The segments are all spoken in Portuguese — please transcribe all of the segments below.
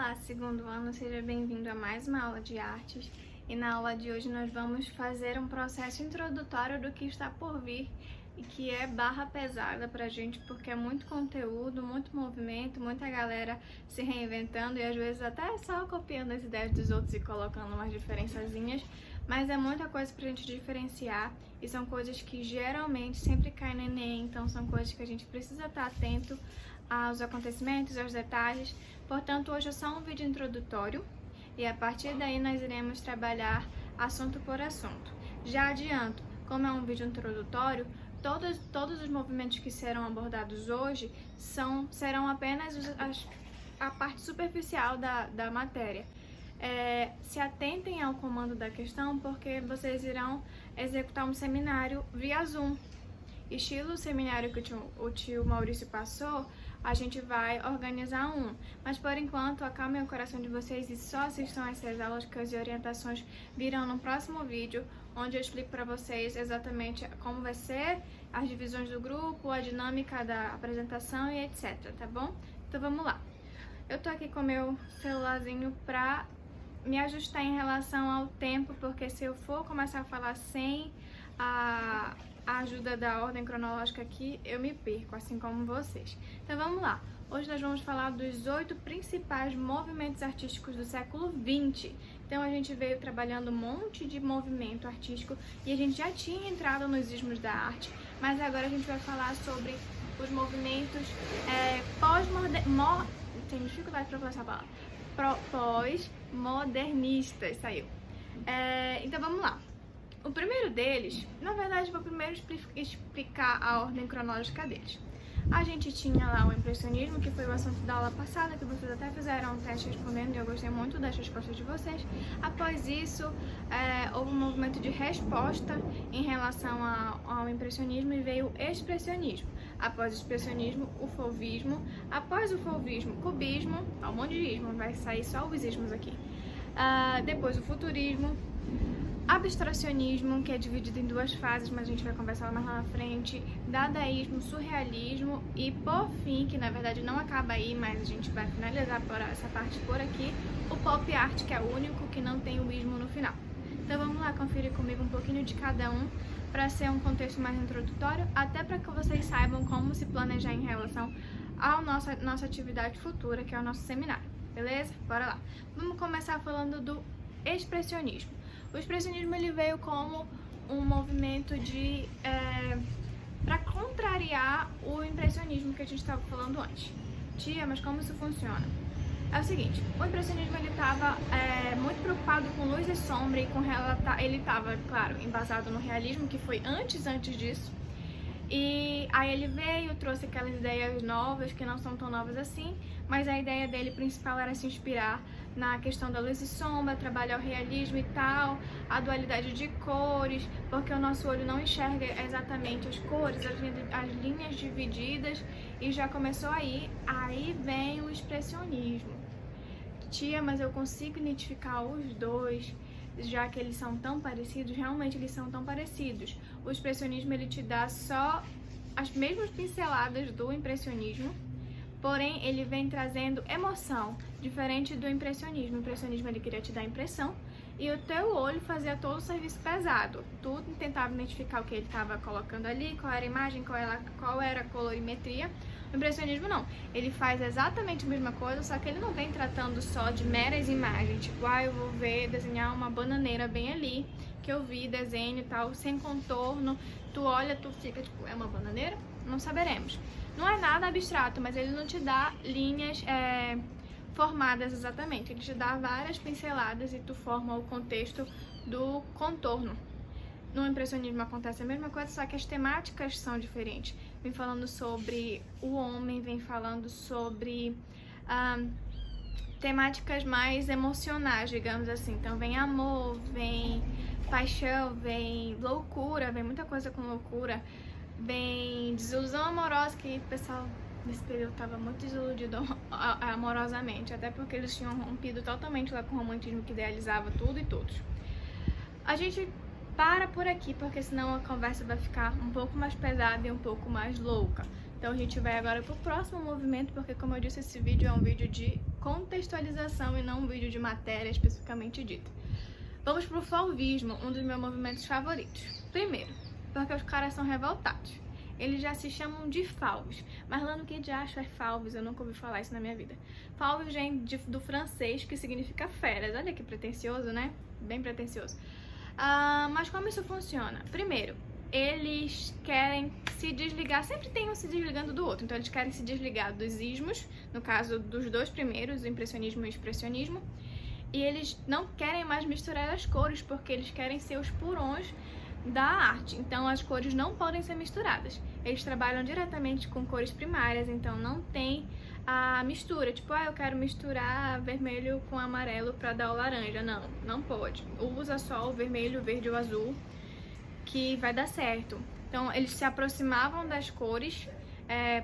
Olá, segundo ano, seja bem-vindo a mais uma aula de artes. E na aula de hoje nós vamos fazer um processo introdutório do que está por vir e que é barra pesada pra gente, porque é muito conteúdo, muito movimento, muita galera se reinventando e às vezes até só copiando as ideias dos outros e colocando umas diferençazinhas, mas é muita coisa pra gente diferenciar e são coisas que geralmente sempre caem no Enem, então são coisas que a gente precisa estar atento aos acontecimentos, aos detalhes. Portanto, hoje é só um vídeo introdutório e a partir daí nós iremos trabalhar assunto por assunto. Já adianto, como é um vídeo introdutório, todos os movimentos que serão abordados hoje serão apenas a parte superficial da matéria. Se atentem ao comando da questão, porque vocês irão executar um seminário via Zoom. Estilo o seminário que o tio Maurício passou, a gente vai organizar um. Mas por enquanto, acalmem o coração de vocês e só assistam essas aulas, que as orientações virão no próximo vídeo, onde eu explico para vocês exatamente como vai ser as divisões do grupo, a dinâmica da apresentação e etc, tá bom? Então vamos lá. Eu tô aqui com meu celularzinho pra me ajustar em relação ao tempo, porque se eu for começar a falar sem a ajuda da ordem cronológica aqui, eu me perco, assim como vocês. Então vamos lá. Hoje nós vamos falar dos 8 principais movimentos artísticos do século XX. Então a gente veio trabalhando um monte de movimento artístico e a gente já tinha entrado nos ismos da arte, mas agora a gente vai falar sobre os movimentos tem dificuldade para falar essa palavra. Pós-modernistas, saiu. Então vamos lá. O primeiro deles, na verdade, vou primeiro explicar a ordem cronológica deles. A gente tinha lá o impressionismo, que foi o assunto da aula passada, que vocês até fizeram um teste respondendo e eu gostei muito das respostas de vocês. Após isso, houve um movimento de resposta em relação ao impressionismo e veio o expressionismo. Após o expressionismo, o fauvismo. Após o fauvismo, cubismo. Um monte de ismo, vai sair só os ismos aqui. Depois o futurismo. Abstracionismo, que é dividido em duas fases, mas a gente vai conversar mais lá na frente, dadaísmo, surrealismo e, por fim, que na verdade não acaba aí, mas a gente vai finalizar por essa parte por aqui, o pop art, que é o único que não tem o ismo no final. Então vamos lá conferir comigo um pouquinho de cada um, para ser um contexto mais introdutório, até para que vocês saibam como se planejar em relação à nossa atividade futura, que é o nosso seminário, beleza? Bora lá! Vamos começar falando do expressionismo. O expressionismo ele veio como um movimento para contrariar o impressionismo que a gente estava falando antes. Tia, mas como isso funciona? É o seguinte, o impressionismo ele estava muito preocupado com luz e sombra e com ele estava, claro, embasado no realismo, que foi antes disso. E aí ele veio, trouxe aquelas ideias novas, que não são tão novas assim, mas a ideia dele principal era se inspirar na questão da luz e sombra, trabalhar o realismo e tal, a dualidade de cores, porque o nosso olho não enxerga exatamente as cores, as linhas divididas, e já começou aí vem o expressionismo. Tia, mas eu consigo identificar os dois, já que eles são tão parecidos, realmente eles são tão parecidos. O expressionismo ele te dá só as mesmas pinceladas do impressionismo, porém ele vem trazendo emoção, diferente do impressionismo. O impressionismo ele queria te dar impressão e o teu olho fazia todo o serviço pesado. Tu tentava identificar o que ele estava colocando ali, qual era a imagem, qual era a colorimetria. O impressionismo não, ele faz exatamente a mesma coisa, só que ele não vem tratando só de meras imagens, tipo, eu vou desenhar uma bananeira bem ali, que eu vi, desenho e tal, sem contorno, tu olha, tu fica tipo, é uma bananeira? Não saberemos. Não é nada abstrato, mas ele não te dá linhas formadas exatamente, ele te dá várias pinceladas e tu forma o contexto do contorno. No impressionismo acontece a mesma coisa, só que as temáticas são diferentes. Vem falando sobre o homem, vem falando sobre temáticas mais emocionais, digamos assim. Então vem amor, vem paixão, vem loucura, vem muita coisa com loucura, vem desilusão amorosa, que o pessoal nesse período estava muito desiludido amorosamente, até porque eles tinham rompido totalmente lá com o romantismo que idealizava tudo e todos. A gente para por aqui, porque senão a conversa vai ficar um pouco mais pesada e um pouco mais louca. Então a gente vai agora pro próximo movimento, porque como eu disse, esse vídeo é um vídeo de contextualização e não um vídeo de matéria especificamente dita. Vamos pro fauvismo, um dos meus movimentos favoritos. Primeiro, porque os caras são revoltados. Eles já se chamam de falves. Mas lá no que de acho é falves, eu nunca ouvi falar isso na minha vida. Falves vem do francês, que significa feras. Olha que pretencioso, né? Bem pretencioso. Mas como isso funciona? Primeiro, eles querem se desligar, sempre tem um se desligando do outro. Então eles querem se desligar dos ismos, no caso dos dois primeiros, o impressionismo e o expressionismo. E eles não querem mais misturar as cores, porque eles querem ser os purões da arte. Então as cores não podem ser misturadas. Eles trabalham diretamente com cores primárias, então não tem a mistura. Tipo, eu quero misturar vermelho com amarelo pra dar o laranja. Não, não pode. Usa só o vermelho, o verde e o azul, que vai dar certo. Então eles se aproximavam das cores.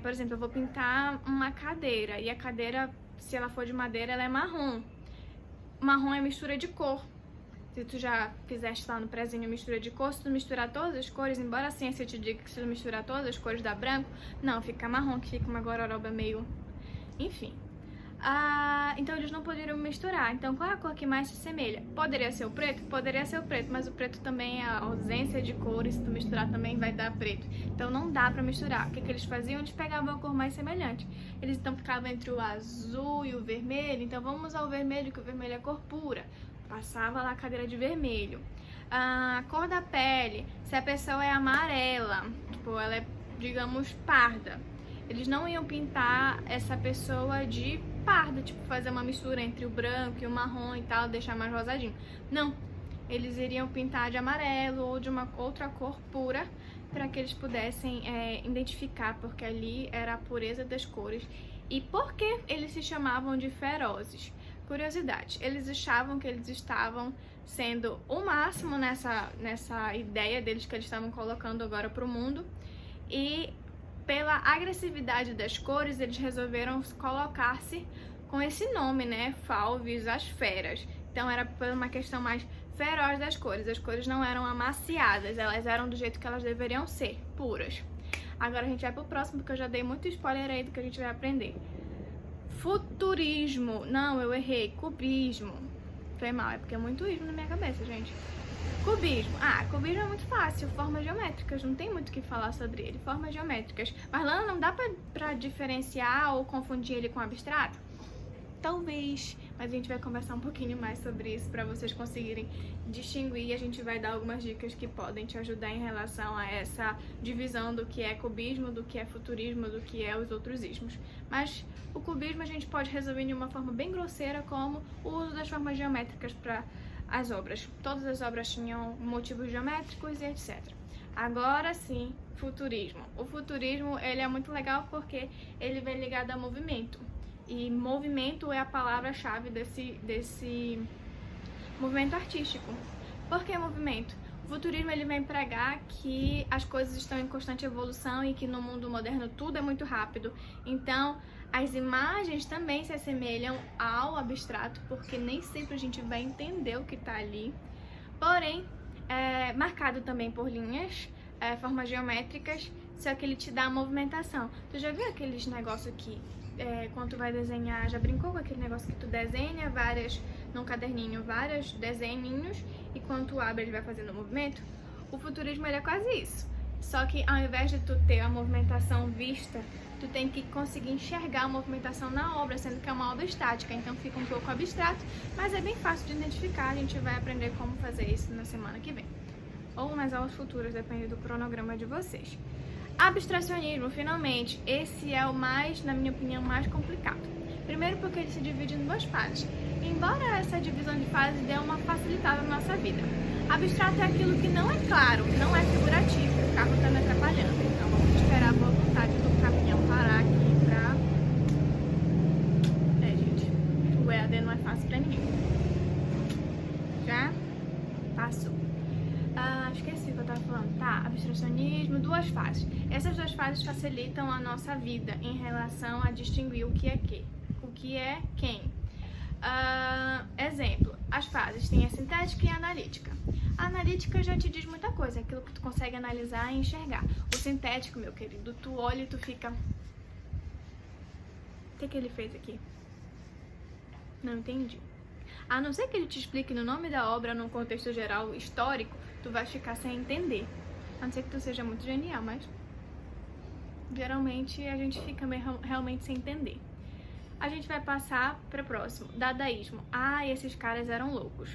Por exemplo, eu vou pintar uma cadeira, e a cadeira, se ela for de madeira, ela é marrom. Marrom é mistura de cor. Se tu já fizeste lá no prezinho mistura de cor, se tu misturar todas as cores, embora a ciência te diga que se tu misturar todas as cores dá branco, não, fica marrom, que fica uma gororoba meio... Enfim. Então eles não poderiam misturar. Então qual é a cor que mais se assemelha? Poderia ser o preto? Poderia ser o preto, mas o preto também é a ausência de cores, se tu misturar também vai dar preto. Então não dá pra misturar. O que eles faziam? Eles pegavam a cor mais semelhante. Eles então ficavam entre o azul e o vermelho, então vamos usar o vermelho, que o vermelho é cor pura. Passava lá a cadeira de vermelho. A cor da pele, se a pessoa é amarela, tipo, ela é, digamos, parda, eles não iam pintar essa pessoa de parda, tipo, fazer uma mistura entre o branco e o marrom e tal, deixar mais rosadinho. Não, eles iriam pintar de amarelo ou de uma outra cor pura, para que eles pudessem identificar, porque ali era a pureza das cores. E por que eles se chamavam de ferozes? Curiosidade, eles achavam que eles estavam sendo o máximo nessa ideia deles que eles estavam colocando agora para o mundo, e pela agressividade das cores eles resolveram colocar-se com esse nome, né, Falves, as feras. Então era por uma questão mais feroz das cores. As cores não eram amaciadas, elas eram do jeito que elas deveriam ser, puras. Agora a gente vai pro próximo, porque eu já dei muito spoiler aí do que a gente vai aprender. Futurismo. Não, eu errei. Cubismo. Foi mal, é porque é muito ismo na minha cabeça, gente. Cubismo. Cubismo é muito fácil. Formas geométricas. Não tem muito o que falar sobre ele. Formas geométricas. Mas lá não dá pra diferenciar ou confundir ele com abstrato? Talvez. Mas a gente vai conversar um pouquinho mais sobre isso pra vocês conseguirem distinguir. E a gente vai dar algumas dicas que podem te ajudar em relação a essa divisão do que é cubismo, do que é futurismo, do que é os outros ismos. Mas o cubismo a gente pode resolver de uma forma bem grosseira, como o uso das formas geométricas para as obras. Todas as obras tinham motivos geométricos e etc. Agora sim, futurismo. O futurismo ele é muito legal porque ele vem ligado a movimento. E movimento é a palavra-chave desse movimento artístico. Por que movimento? O futurismo ele vem pregar que as coisas estão em constante evolução e que no mundo moderno tudo é muito rápido. Então, as imagens também se assemelham ao abstrato, porque nem sempre a gente vai entender o que está ali. Porém, é marcado também por linhas, formas geométricas, só que ele te dá a movimentação. Tu já viu aqueles negócios que, quando tu vai desenhar, já brincou com aquele negócio que tu desenha num caderninho, vários desenhinhos, e quando tu abre ele vai fazendo o movimento? O futurismo ele é quase isso. Só que ao invés de tu ter a movimentação vista, tu tem que conseguir enxergar a movimentação na obra, sendo que é uma obra estática, então fica um pouco abstrato, mas é bem fácil de identificar. A gente vai aprender como fazer isso na semana que vem, ou nas aulas futuras, depende do cronograma de vocês. Abstracionismo, finalmente, esse é o mais, na minha opinião, mais complicado. Primeiro porque ele se divide em duas fases. Embora essa divisão de fases dê uma facilitada na nossa vida. Abstrato é aquilo que não é claro, não é figurativo. O carro está me atrapalhando, então vamos esperar a boa vontade do caminhão parar aqui pra... gente, o EAD não é fácil pra ninguém. Já passou. Esqueci o que eu tava falando. Tá, abstracionismo, duas fases. Essas duas fases facilitam a nossa vida em relação a distinguir o que é quem. Exemplo, as fases têm sintética e analítica. A analítica já te diz muita coisa, é aquilo que tu consegue analisar e enxergar. O sintético, meu querido, tu olha e tu fica... O que ele fez aqui? Não entendi. A não ser que ele te explique no nome da obra, num contexto geral histórico, tu vai ficar sem entender. A não ser que tu seja muito genial, mas geralmente a gente fica realmente sem entender. A gente vai passar para o próximo, dadaísmo. Esses caras eram loucos.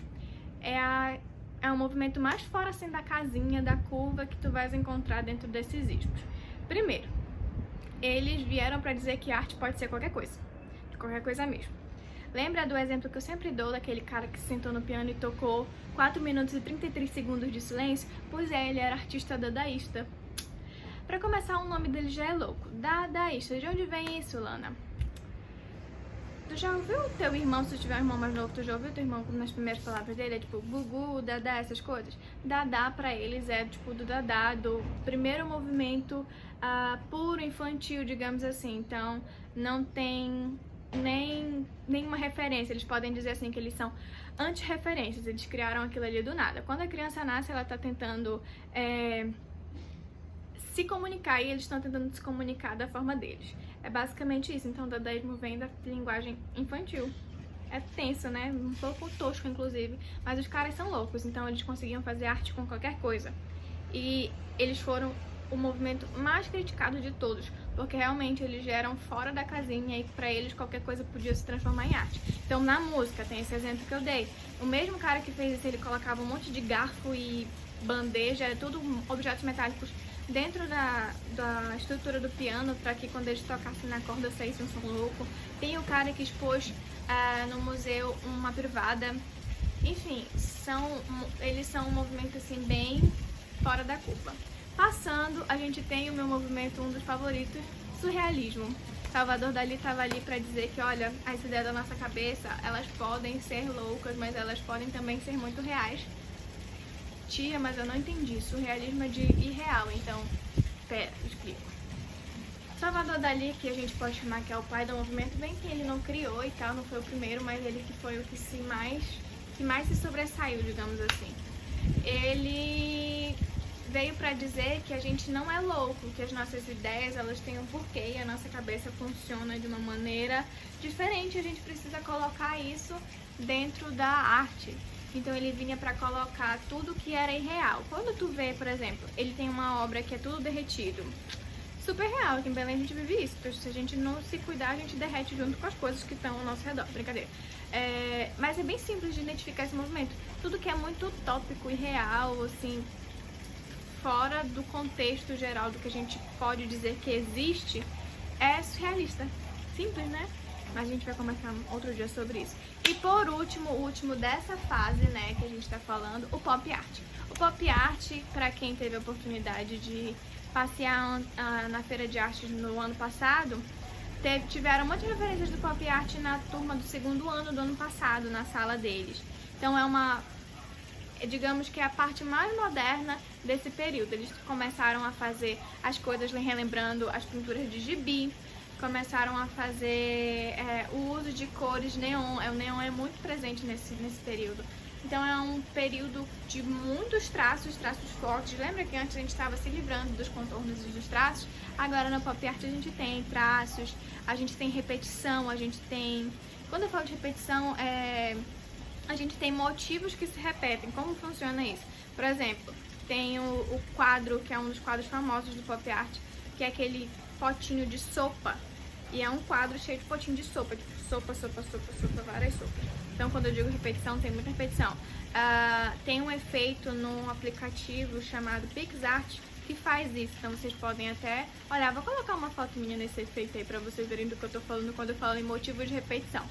É um movimento mais fora assim da casinha, da curva que tu vais encontrar dentro desses ismos. Primeiro, eles vieram para dizer que arte pode ser qualquer coisa, de qualquer coisa mesmo. Lembra do exemplo que eu sempre dou daquele cara que se sentou no piano e tocou 4 minutos e 33 segundos de silêncio? Pois é, ele era artista dadaísta. Para começar, o nome dele já é louco. Dadaísta. De onde vem isso, Lana? Tu já ouviu o teu irmão, se tu tiver um irmão mais novo, tu já ouviu o teu irmão nas primeiras palavras dele? É tipo gugu, dadá, essas coisas? Dadá pra eles é tipo do dadá, do primeiro movimento puro infantil, digamos assim. Então não tem nenhuma referência. Eles podem dizer assim que eles são anti-referências, eles criaram aquilo ali do nada. Quando a criança nasce, ela tá tentando se comunicar e eles estão tentando se comunicar da forma deles. É basicamente isso. Então o dadaísmo vem da linguagem infantil. É tenso, né? Um pouco tosco, inclusive. Mas os caras são loucos, então eles conseguiam fazer arte com qualquer coisa. E eles foram o movimento mais criticado de todos, porque realmente eles eram fora da casinha e pra eles qualquer coisa podia se transformar em arte. Então na música, tem esse exemplo que eu dei. O mesmo cara que fez isso, ele colocava um monte de garfo e bandeja, tudo objetos metálicos dentro da estrutura do piano, para que quando eles tocassem na corda saísse um som louco. Tem o cara que expôs no museu uma privada. Enfim, eles são um movimento assim bem fora da curva. Passando, a gente tem o meu movimento, um dos favoritos, surrealismo. Salvador Dalí estava ali para dizer que, olha, as ideias da nossa cabeça, elas podem ser loucas, mas elas podem também ser muito reais. Tia, mas eu não entendi. Surrealismo é de irreal, então, pera, explico. Salvador Dalí, que a gente pode chamar que é o pai do movimento, bem que ele não criou e tal, não foi o primeiro, mas ele que foi o que mais se sobressaiu, digamos assim. Ele veio para dizer que a gente não é louco, que as nossas ideias, elas têm um porquê e a nossa cabeça funciona de uma maneira diferente, a gente precisa colocar isso dentro da arte. Então ele vinha para colocar tudo que era irreal. Quando tu vê, por exemplo, ele tem uma obra que é tudo derretido, super real, aqui em Belém a gente vive isso, porque se a gente não se cuidar, a gente derrete junto com as coisas que estão ao nosso redor, brincadeira. Mas é bem simples de identificar esse movimento. Tudo que é muito utópico e real, assim, fora do contexto geral do que a gente pode dizer que existe, é surrealista. Simples, né? Mas a gente vai comentar outro dia sobre isso. E por último, o último dessa fase, né, que a gente tá falando, o pop art. O pop art, pra quem teve a oportunidade de passear na Feira de Artes no ano passado, tiveram muitas referências do pop art na turma do 2º ano do ano passado, na sala deles. Então digamos que é a parte mais moderna desse período. Eles começaram a fazer as coisas relembrando as pinturas de gibi, começaram a fazer o uso de cores neon. O neon é muito presente nesse período. Então é um período de muitos traços fortes. Lembra que antes a gente estava se livrando dos contornos e dos traços? Agora no pop art a gente tem traços, a gente tem repetição, a gente tem... Quando eu falo de repetição, a gente tem motivos que se repetem. Como funciona isso? Por exemplo, tem o quadro, que é um dos quadros famosos do pop art, que é aquele potinho de sopa. E é um quadro cheio de potinho de sopa, tipo sopa, várias sopas. Então quando eu digo repetição, tem muita repetição. Tem um efeito num aplicativo chamado PixArt que faz isso. Então vocês podem até... Olha, vou colocar uma foto minha nesse efeito aí pra vocês verem do que eu tô falando quando eu falo em motivo de repetição.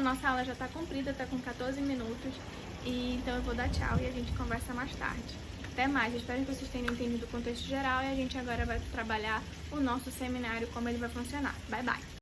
Nossa aula já tá comprida, tá com 14 minutos, então eu vou dar tchau e a gente conversa mais tarde. Até mais, espero que vocês tenham entendido o contexto geral e a gente agora vai trabalhar o nosso seminário, como ele vai funcionar. Bye, bye!